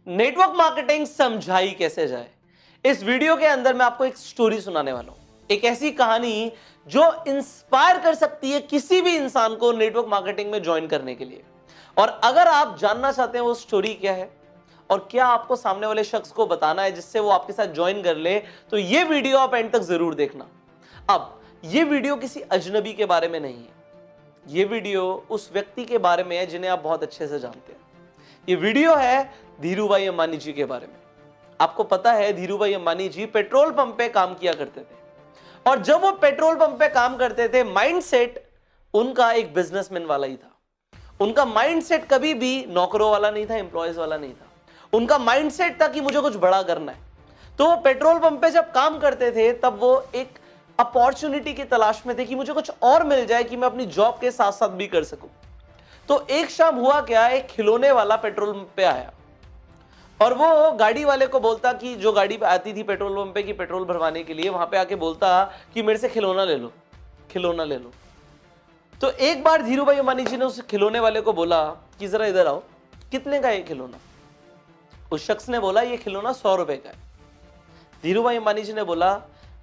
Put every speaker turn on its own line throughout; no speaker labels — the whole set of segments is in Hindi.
नेटवर्क मार्केटिंग समझाई कैसे जाए। इस वीडियो के अंदर मैं आपको एक स्टोरी सुनाने वाला हूं, एक ऐसी कहानी जो इंस्पायर कर सकती है किसी भी इंसान को नेटवर्क मार्केटिंग में ज्वाइन करने के लिए। और अगर आप जानना चाहते हैं वो स्टोरी क्या है और क्या आपको सामने वाले शख्स को बताना है जिससे वो आपके साथ ज्वाइन कर ले, तो ये वीडियो आप एंड तक जरूर देखना। अब ये वीडियो किसी अजनबी के बारे में नहीं है, ये वीडियो उस व्यक्ति के बारे में है जिन्हें आप बहुत अच्छे से जानते हैं। ये वीडियो है धीरूभाई अंबानी जी के बारे में। आपको पता है धीरूभाई अंबानी जी पेट्रोल पंप पे काम किया करते थे, और जब वो पेट्रोल पंप पे काम करते थे माइंडसेट उनका एक बिजनेसमैन वाला ही था। उनका माइंडसेट कभी भी नौकरों वाला नहीं था, एम्प्लॉयज वाला नहीं था। उनका माइंडसेट था कि मुझे कुछ बड़ा करना है। तो वो पेट्रोल पंप पे जब काम करते थे तब वो एक अपॉर्चुनिटी की तलाश में थे कि मुझे कुछ और मिल जाए कि मैं अपनी जॉब के साथ साथ भी कर सकूं। तो एक शाम हुआ क्या, एक खिलौने वाला पेट्रोल पंप पे आया और वो गाड़ी वाले को बोलता कि जो गाड़ी आती थी पेट्रोल पंप पे की पेट्रोल भरवाने के लिए, वहां पे आके बोलता कि मेरे से खिलौना ले लो, खिलौना ले लो। तो एक बार धीरूभाई अंबानी जी ने उस खिलौने वाले को बोला कि जरा इधर आओ, कितने का ये खिलौना? उस शख्स ने बोला ये खिलौना 100 रुपए का है। धीरूभाई अंबानी जी ने बोला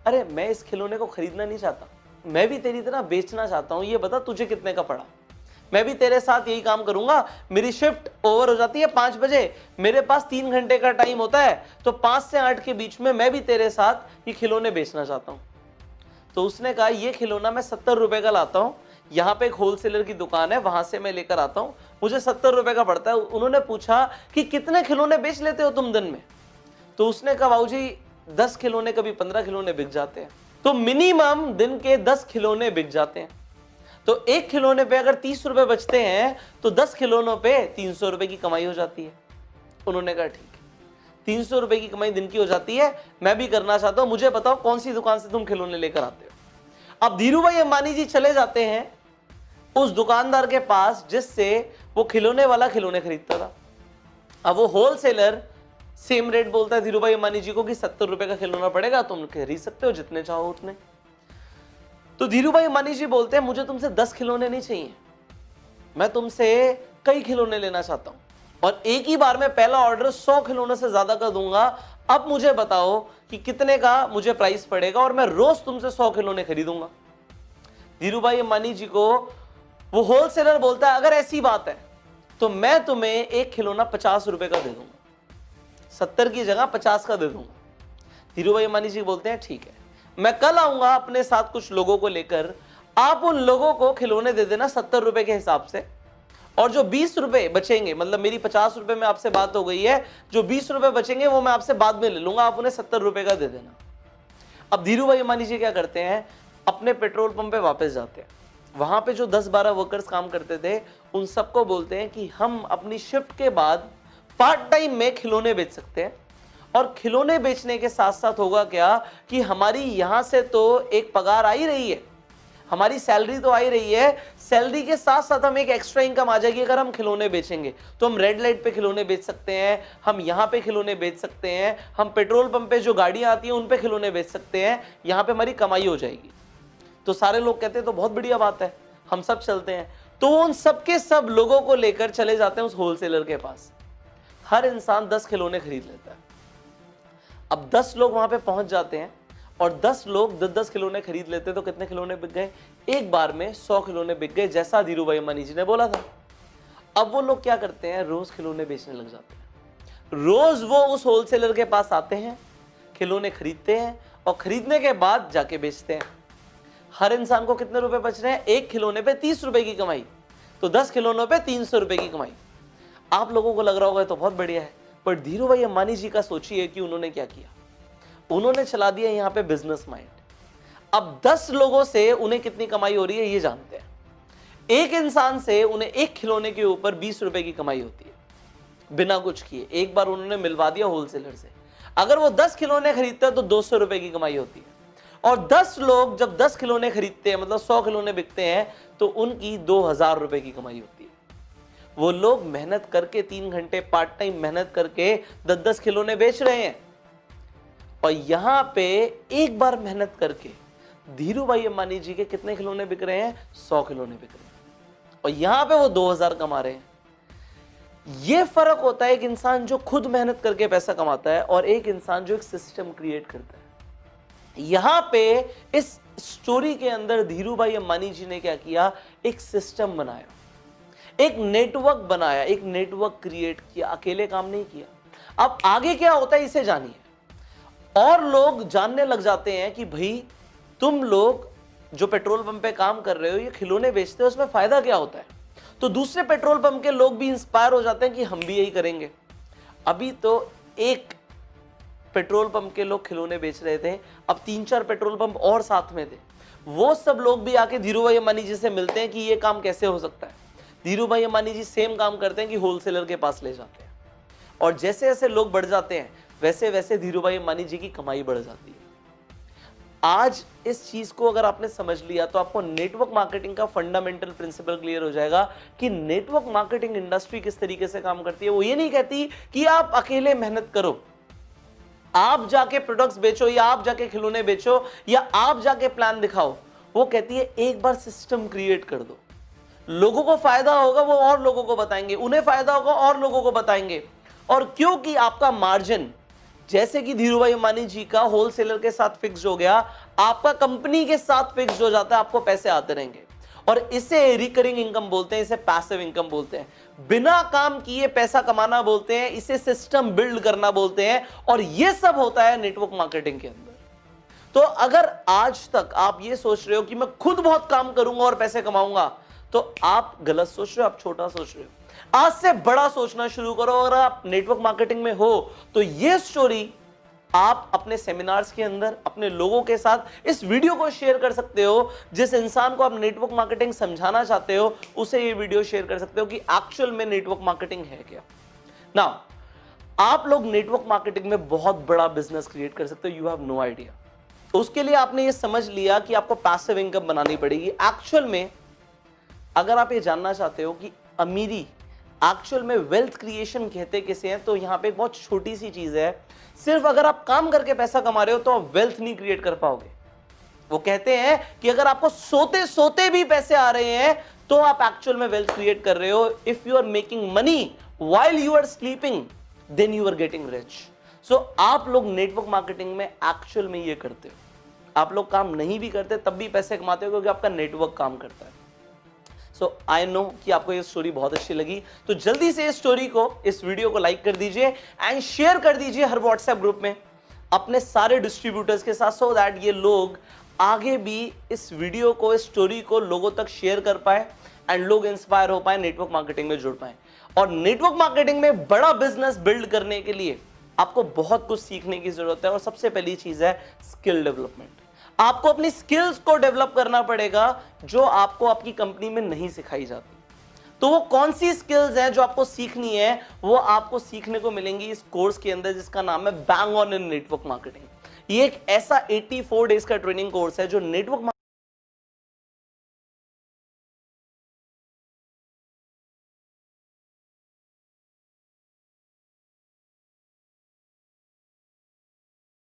अरे मैं इस खिलौने को खरीदना नहीं चाहता, मैं भी तेरी तरह बेचना चाहता हूं, ये बता तुझे कितने का पड़ा? मैं भी तेरे साथ यही काम करूंगा। मेरी शिफ्ट ओवर हो जाती है 5 बजे, मेरे पास 3 घंटे का टाइम होता है, तो 5 से 8 के बीच में मैं भी तेरे साथ ये खिलौने बेचना चाहता हूं। तो उसने कहा ये खिलौना मैं 70 रुपए का लाता हूं, यहाँ पे एक होलसेलर की दुकान है, वहां से मैं लेकर आता हूं, मुझे 70 रुपए का पड़ता है। उन्होंने पूछा कि कितने खिलौने बेच लेते हो तुम दिन में? तो उसने कहा बाबू जी 10 खिलौने, कभी 15 खिलौने बिक जाते हैं। तो मिनिमम दिन के 10 खिलौने बिक जाते हैं। तो एक खिलौने पे अगर 30 रुपए बचते हैं तो 10 खिलौनों पे 300 रुपए की कमाई हो जाती है। उन्होंने कहा ठीक है, 300 रुपए की कमाई दिन की हो जाती है, मैं भी करना चाहता हूं, मुझे बताओ कौन सी दुकान से तुम खिलौने लेकर आते हो। अब धीरूभाई अंबानी जी चले जाते हैं उस दुकानदार के पास जिससे वो खिलौने वाला खिलौने खरीदता था। अब वो होलसेलर सेम रेट बोलता है धीरूभाई अंबानी जी को कि 70 रुपए का खिलौना पड़ेगा, तुम खरीद सकते हो जितने चाहो उतने। तो धीरूभाई अंबानी जी बोलते हैं मुझे तुमसे 10 खिलौने नहीं चाहिए, मैं तुमसे कई खिलौने लेना चाहता हूं, और एक ही बार में पहला ऑर्डर 100 खिलौने से ज्यादा का दूंगा। अब मुझे बताओ कि कितने का मुझे प्राइस पड़ेगा और मैं रोज तुमसे 100 खिलौने खरीदूंगा। धीरूभाई अंबानी जी को वो होलसेलर बोलता है अगर ऐसी बात है तो मैं तुम्हें एक खिलौना 50 रुपए का दे दूंगा, 70 की जगह 50 का दे दूंगा। धीरूभाई अंबानी जी बोलते हैं ठीक है, मैं कल आऊंगा अपने साथ कुछ लोगों को लेकर, आप उन लोगों को खिलौने दे देना 70 रुपए के हिसाब से, और जो 20 रुपए बचेंगे, मतलब मेरी 50 रुपए में आपसे बात हो गई है, जो 20 रुपए बचेंगे वो मैं आपसे बाद में ले लूंगा, आप उन्हें 70 रुपए का दे देना। अब धीरूभाई अंबानी जी क्या करते हैं, अपने पेट्रोल पंप पे वापस जाते हैं। वहां पे जो 10-12 वर्कर्स काम करते थे उन सबको बोलते हैं कि हम अपनी शिफ्ट के बाद पार्ट टाइम में खिलौने बेच सकते हैं, और खिलौने बेचने के साथ साथ होगा क्या कि हमारी यहां से तो एक पगार आ ही रही है, हमारी सैलरी तो आ ही रही है, सैलरी के साथ साथ हम एक एक्स्ट्रा इनकम आ जाएगी अगर हम खिलौने बेचेंगे। तो हम रेड लाइट पे खिलौने बेच सकते हैं, हम यहाँ पे खिलौने बेच सकते हैं, हम पेट्रोल पंप पे जो गाड़ियां आती हैं उन पे खिलौने बेच सकते हैं, यहाँ पे हमारी कमाई हो जाएगी। तो सारे लोग कहते हैं तो बहुत बढ़िया बात है, हम सब चलते हैं। तो उन सबके सब लोगों को लेकर चले जाते हैं उस होलसेलर के पास। हर इंसान 10 खिलौने खरीद लेता है। अब 10 लोग वहां पे पहुंच जाते हैं और 10 लोग 10-10 खिलौने खरीद लेते हैं, तो कितने खिलौने बिक गए? एक बार में 100 खिलौने बिक गए, जैसा धीरूभाई अंबानी जी ने बोला था। अब वो लोग क्या करते हैं, रोज खिलौने बेचने लग जाते हैं। रोज वो उस होलसेलर के पास आते हैं, खिलौने खरीदते हैं और खरीदने के बाद जाके बेचते हैं। हर इंसान को कितने रुपए बच रहे हैं? एक खिलौने पे 30 रुपए की कमाई, तो 10 खिलौनों पे 300 रुपए की कमाई। आप लोगों को लग रहा होगा तो बहुत बढ़िया है, पर धीरूभाई अंबानी जी का सोचिए कि उन्होंने क्या किया। उन्होंने चला दिया यहाँ पे बिजनेस माइंड। अब 10 लोगों से उन्हें कितनी कमाई हो रही है ये जानते हैं। एक इंसान से उन्हें एक खिलौने के ऊपर 20 रुपए की कमाई होती है बिना कुछ किए। एक बार उन्होंने मिलवा दिया होलसेलर से, अगर वो 10 खिलौने खरीदते हैं तो 200 रुपए की कमाई होती है। और 10 लोग जब 10 खिलौने खरीदते हैं, मतलब 100 खिलौने बिकते हैं, तो उनकी 2000 रुपए की कमाई होती है। वो लोग मेहनत करके 3 घंटे पार्ट टाइम मेहनत करके 10-10 खिलौने बेच रहे हैं, और यहां पे एक बार मेहनत करके धीरूभाई अंबानी जी के कितने खिलौने बिक रहे हैं? 100 खिलौने बिक रहे हैं, और यहां पे वो 2000 कमा रहे हैं। ये फर्क होता है एक इंसान जो खुद मेहनत करके पैसा कमाता है और एक इंसान जो एक सिस्टम क्रिएट करता है। यहां पे इस स्टोरी के अंदर धीरू भाई अंबानी जी ने क्या किया, एक सिस्टम बनाया, एक नेटवर्क बनाया, एक नेटवर्क क्रिएट किया, अकेले काम नहीं किया। अब आगे क्या होता है इसे जानिए। और लोग जानने लग जाते हैं कि भाई तुम लोग जो पेट्रोल पंप पे काम कर रहे हो, ये खिलौने बेचते हो, उसमें फायदा क्या होता है। तो दूसरे पेट्रोल पंप के लोग भी इंस्पायर हो जाते हैं कि हम भी यही करेंगे। अभी तो एक पेट्रोल पंप के लोग खिलौने बेच रहे थे, अब 3-4 पेट्रोल पंप और साथ में थे। वो सब लोग भी आके धीरू भाई अंबानी जी से मिलते हैं कि ये काम कैसे हो सकता है। धीरू भाई अंबानी जी सेम काम करते हैं कि होलसेलर के पास ले जाते हैं, और जैसे जैसे लोग बढ़ जाते हैं वैसे वैसे धीरू भाई अंबानी जी की कमाई बढ़ जाती है। आज इस चीज को अगर आपने समझ लिया तो आपको नेटवर्क मार्केटिंग का फंडामेंटल प्रिंसिपल क्लियर हो जाएगा कि नेटवर्क मार्केटिंग इंडस्ट्री किस तरीके से काम करती है। वो ये नहीं कहती कि आप अकेले मेहनत करो, आप जाके प्रोडक्ट्स बेचो, या आप जाके खिलौने बेचो, या आप जाके प्लान दिखाओ। वो कहती है एक बार सिस्टम क्रिएट कर दो, लोगों को फायदा होगा वो और लोगों को बताएंगे, उन्हें फायदा होगा और लोगों को बताएंगे। और क्योंकि आपका मार्जिन जैसे कि धीरू भाई अंबानी जी का होलसेलर के साथ फिक्स हो गया, आपका कंपनी के साथ फिक्स हो जाता है, आपको पैसे आते रहेंगे। और इसे रिकरिंग इनकम बोलते हैं, इसे पैसिव इनकम बोलते हैं, बिना काम किए पैसा कमाना बोलते हैं, इसे सिस्टम बिल्ड करना बोलते हैं। और यह सब होता है नेटवर्क मार्केटिंग के अंदर। तो अगर आज तक आप ये सोच रहे हो कि मैं खुद बहुत काम करूंगा और पैसे कमाऊंगा, तो आप गलत सोच रहे हो, आप छोटा सोच रहे हो। आज से बड़ा सोचना शुरू करो। अगर आप नेटवर्क मार्केटिंग में हो तो ये स्टोरी आप अपने सेमिनार्स के अंदर अपने लोगों के साथ इस वीडियो को शेयर कर सकते हो। जिस इंसान को आप नेटवर्क मार्केटिंग समझाना चाहते हो उसे ये वीडियो शेयर कर सकते हो कि एक्चुअल में नेटवर्क मार्केटिंग है क्या। नाउ आप लोग नेटवर्क मार्केटिंग में बहुत बड़ा बिजनेस क्रिएट कर सकते हो, यू हैव नो आइडिया। उसके लिए आपने ये समझ लिया कि आपको पैसिव इनकम बनानी पड़ेगी। एक्चुअल में अगर आप ये जानना चाहते हो कि अमीरी एक्चुअल में वेल्थ क्रिएशन कहते किसे हैं, तो यहां पे एक बहुत छोटी सी चीज है। सिर्फ अगर आप काम करके पैसा कमा रहे हो तो आप वेल्थ नहीं क्रिएट कर पाओगे। वो कहते हैं कि अगर आपको सोते सोते भी पैसे आ रहे हैं तो आप एक्चुअल में वेल्थ क्रिएट कर रहे हो। If you are making money while you are sleeping then you are getting rich. So आप लोग नेटवर्क मार्केटिंग में एक्चुअल में ये करते हो। आप लोग काम नहीं भी करते तब भी पैसे कमाते हो क्योंकि आपका नेटवर्क काम करता है। सो आई नो कि आपको ये स्टोरी बहुत अच्छी लगी, तो जल्दी से इस स्टोरी को, इस वीडियो को लाइक कर दीजिए एंड शेयर कर दीजिए हर व्हाट्सएप ग्रुप में अपने सारे डिस्ट्रीब्यूटर्स के साथ, सो दैट ये लोग आगे भी इस वीडियो को, इस स्टोरी को लोगों तक शेयर कर पाए एंड लोग इंस्पायर हो पाए, नेटवर्क मार्केटिंग में जुड़ पाए। और नेटवर्क मार्केटिंग में बड़ा बिजनेस बिल्ड करने के लिए आपको बहुत कुछ सीखने की जरूरत है, और सबसे पहली चीज है स्किल डेवलपमेंट। आपको अपनी स्किल्स को डेवलप करना पड़ेगा जो आपको आपकी कंपनी में नहीं सिखाई जाती। तो वो कौन सी स्किल्स हैं जो आपको सीखनी है, वो आपको सीखने को मिलेंगी इस कोर्स के अंदर जिसका नाम है bang on in network marketing. ये एक ऐसा 84 डेज का ट्रेनिंग कोर्स है जो नेटवर्क